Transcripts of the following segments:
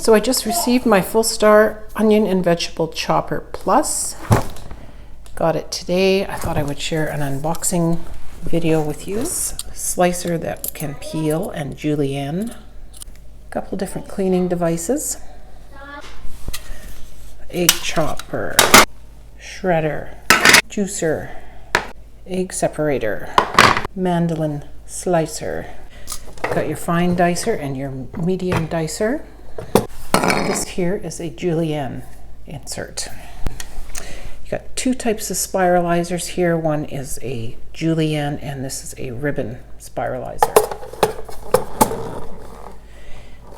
So I just received my Fullstar Onion and Vegetable Chopper Plus. Got it today. I thought I would share an unboxing video with you. This slicer that can peel and julienne. A couple different cleaning devices. Egg chopper, shredder, juicer, egg separator, Mandoline slicer. Got your fine dicer and your medium dicer. This here is a julienne insert. You got two types of spiralizers here. One is a julienne and this is a ribbon spiralizer.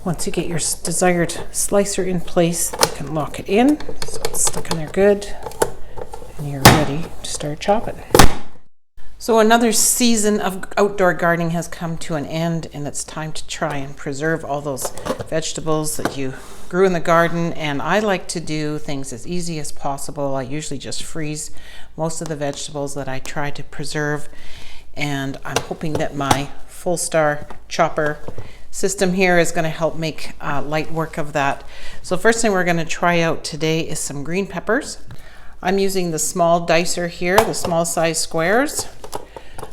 Once you get your desired slicer in place, you can lock it in so it's stuck in there good and you're ready to start chopping. So another season of outdoor gardening has come to an end, and it's time to try and preserve all those vegetables that you grew in the garden. And I like to do things as easy as possible. I usually just freeze most of the vegetables that I try to preserve, and I'm hoping that my Fullstar chopper system here is going to help make light work of that. So first thing we're going to try out today is some green peppers. I'm using the small dicer here, the small size squares.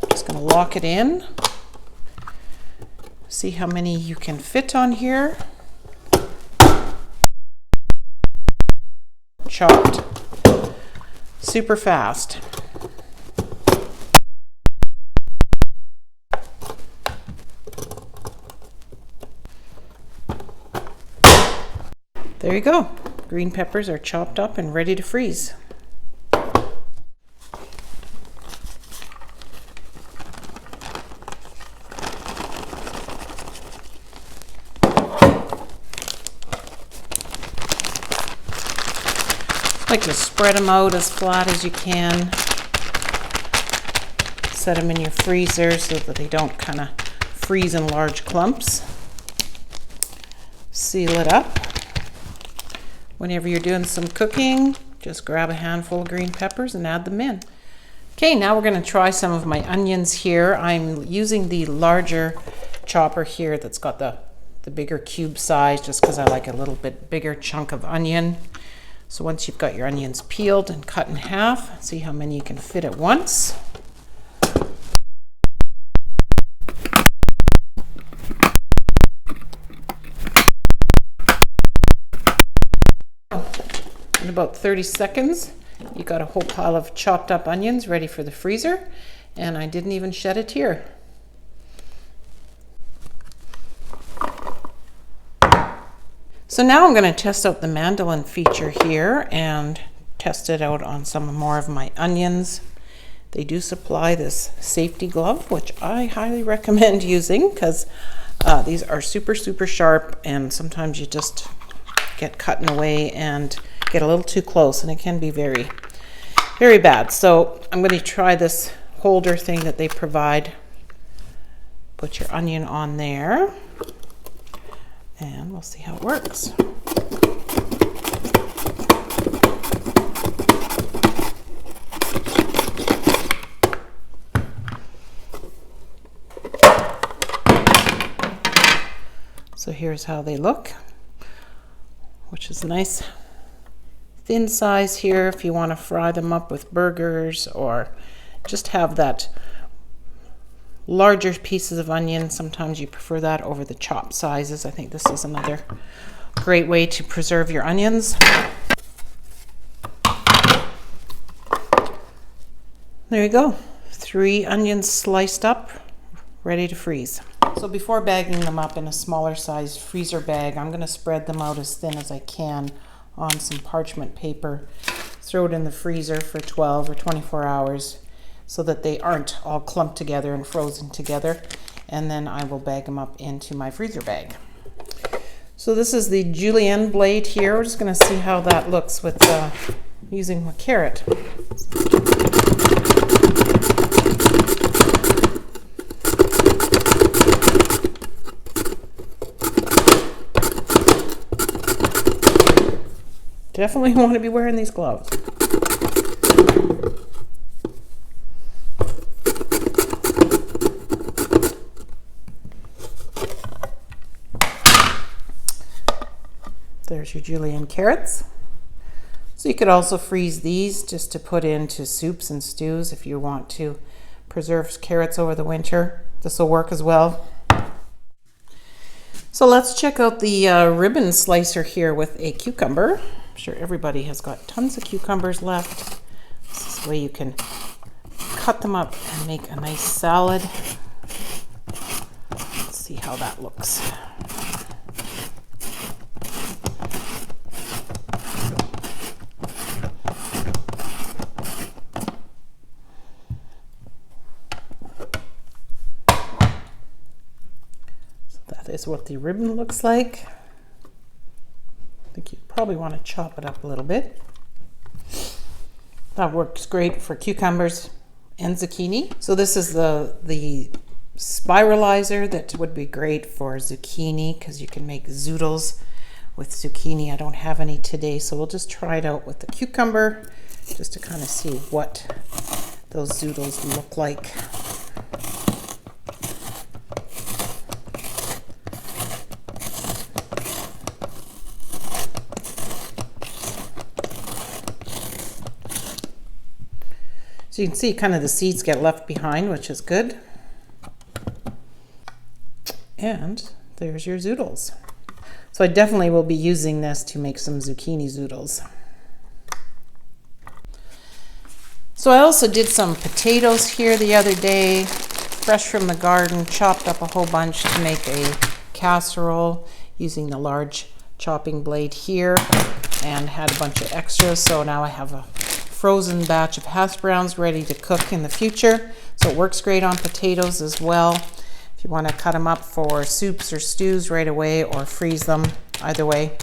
Just going to lock it in. See how many you can fit on here. Chopped. Super fast. There you go. Green peppers are chopped up and ready to freeze. I like to spread them out as flat as you can. Set them in your freezer so that they don't kind of freeze in large clumps. Seal it up. Whenever you're doing some cooking, just grab a handful of green peppers and add them in. Okay, now we're going to try some of my onions here. I'm using the larger chopper here that's got the bigger cube size, just because I like a little bit bigger chunk of onion. So once you've got your onions peeled and cut in half, see how many you can fit at once. In about 30 seconds, you got a whole pile of chopped up onions ready for the freezer, and I didn't even shed a tear. So now I'm going to test out the Mandoline feature here and test it out on some more of my onions. They do supply this safety glove, which I highly recommend using because these are super sharp, and sometimes you just get cut in a way and get a little too close, and it can be very bad. So I'm going to try this holder thing that they provide. Put your onion on there and we'll see how it works. So here's how they look, which is nice thin size here if you want to fry them up with burgers or just have that larger pieces of onion. Sometimes you prefer that over the chopped sizes. I think this is another great way to preserve your onions. There you go. 3 onions sliced up, ready to freeze. So before bagging them up in a smaller size freezer bag, I'm going to spread them out as thin as I can on some parchment paper. Throw it in the freezer for 12 or 24 hours so that they aren't all clumped together and frozen together. And then I will bag them up into my freezer bag. So this is the julienne blade here. We're just going to see how that looks with using a carrot. Definitely want to be wearing these gloves. there's your julienne carrots. So you could also freeze these just to put into soups and stews if you want to preserve carrots over the winter. This will work as well. So let's check out the ribbon slicer here with a cucumber. I'm sure everybody has got tons of cucumbers left. This is the way you can cut them up and make a nice salad. Let's see how that looks. That is what the ribbon looks like. I think you probably want to chop it up a little bit. That works great for cucumbers and zucchini. So this is the Spiralizer that would be great for zucchini because you can make zoodles with zucchini. I don't have any today, so we'll just try it out with the cucumber just to kind of see what those zoodles look like. So you can see kind of the seeds get left behind, which is good. And there's your zoodles. So I definitely will be using this to make some zucchini zoodles. So I also did some potatoes here the other day, fresh from the garden, chopped up a whole bunch to make a casserole using the large chopping blade here, and had a bunch of extras. So now I have a frozen batch of hash browns ready to cook in the future. So it works great on potatoes as well. If you want to cut them up for soups or stews right away or freeze them, either way,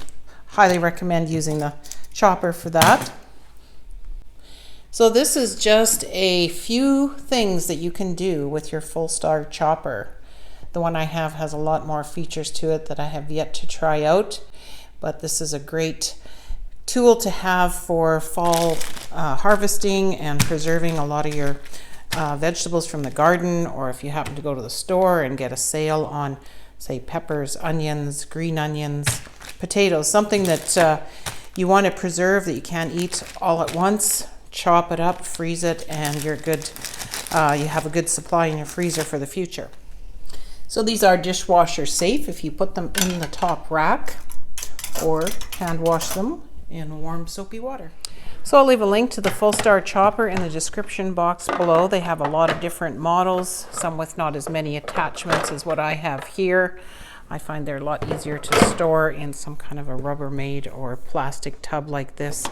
highly recommend using the chopper for that. So this is just a few things that you can do with your Fullstar chopper. The one I have has a lot more features to it that I have yet to try out, but this is a great tool to have for fall harvesting and preserving a lot of your vegetables from the garden, or if you happen to go to the store and get a sale on, say, peppers, onions, green onions, potatoes, something that you want to preserve that you can't eat all at once. Chop it up, freeze it, and you're good. You have a good supply in your freezer for the future. So these are dishwasher safe if you put them in the top rack or hand wash them in warm soapy water. So I'll leave a link to the Fullstar chopper in the description box below. They have a lot of different models, some with not as many attachments as what I have here. I find they're a lot easier to store in some kind of a Rubbermaid or plastic tub like this.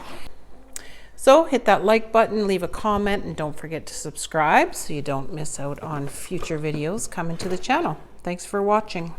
So hit that like button, leave a comment, and don't forget to subscribe so you don't miss out on future videos coming to the channel. Thanks for watching.